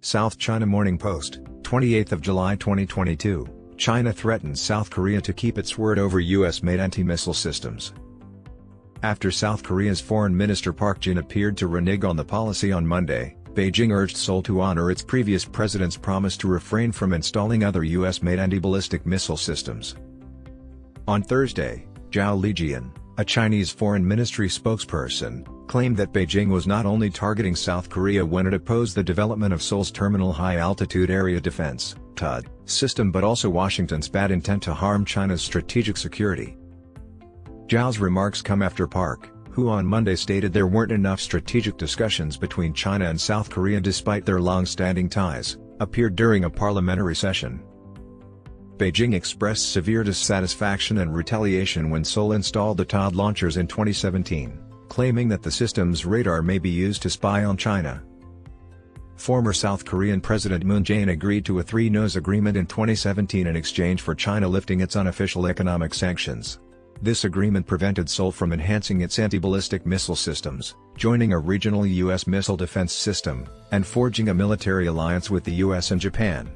South China Morning Post, 28th of July 2022, China threatens South Korea to keep its word over US-made anti-missile systems. After South Korea's Foreign Minister Park Jin appeared to renege on the policy on Monday, Beijing urged Seoul to honor its previous president's promise to refrain from installing other US-made anti-ballistic missile systems. On Thursday, Zhao Lijian, a Chinese Foreign Ministry spokesperson, claimed that Beijing was not only targeting South Korea when it opposed the development of Seoul's Terminal High Altitude Area Defense (THAAD) system but also Washington's bad intent to harm China's strategic security. Zhao's remarks come after Park, who on Monday stated there weren't enough strategic discussions between China and South Korea despite their long-standing ties, appeared during a parliamentary session. Beijing expressed severe dissatisfaction and retaliation when Seoul installed the THAAD launchers in 2017, claiming that the system's radar may be used to spy on China. Former South Korean President Moon Jae-in agreed to a three-nose agreement in 2017 in exchange for China lifting its unofficial economic sanctions. This agreement prevented Seoul from enhancing its anti-ballistic missile systems, joining a regional U.S. missile defense system, and forging a military alliance with the U.S. and Japan.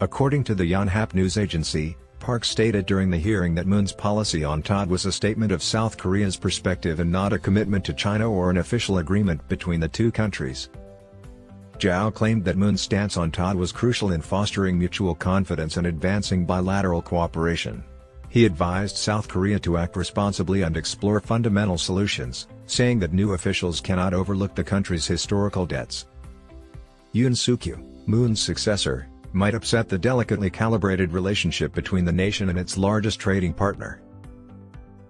According to the Yonhap news agency, Park stated during the hearing that Moon's policy on THAAD was a statement of South Korea's perspective and not a commitment to China or an official agreement between the two countries. Zhao claimed that Moon's stance on THAAD was crucial in fostering mutual confidence and advancing bilateral cooperation. He advised South Korea to act responsibly and explore fundamental solutions, saying that new officials cannot overlook the country's historical debts. Yoon Suk-yeol, Moon's successor, might upset the delicately calibrated relationship between the nation and its largest trading partner.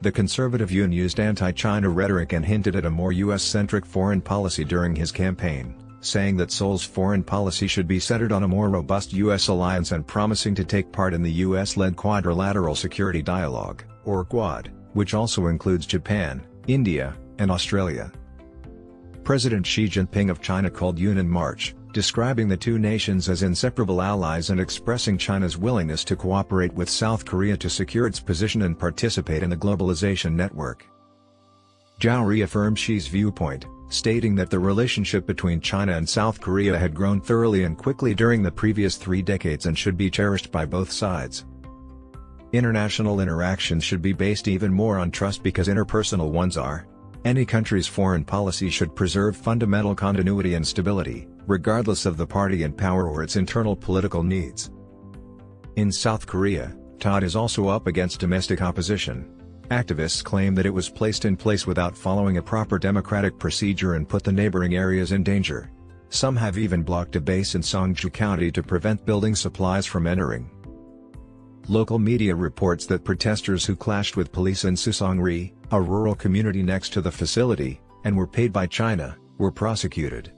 The conservative Yoon used anti-China rhetoric and hinted at a more US-centric foreign policy during his campaign, saying that Seoul's foreign policy should be centered on a more robust US alliance and promising to take part in the US-led Quadrilateral Security Dialogue, or Quad, which also includes Japan, India, and Australia. President Xi Jinping of China called Yoon in March, describing the two nations as inseparable allies and expressing China's willingness to cooperate with South Korea to secure its position and participate in the globalization network. Zhao reaffirmed Xi's viewpoint, stating that the relationship between China and South Korea had grown thoroughly and quickly during the previous 3 decades and should be cherished by both sides. International interactions should be based even more on trust because interpersonal ones are. Any country's foreign policy should preserve fundamental continuity and stability, regardless of the party in power or its internal political needs. In South Korea, THAAD is also up against domestic opposition. Activists claim that it was placed in place without following a proper democratic procedure and put the neighboring areas in danger. Some have even blocked a base in Songju County to prevent building supplies from entering. Local media reports that protesters who clashed with police in Susongri, a rural community next to the facility, and were paid by China, were prosecuted.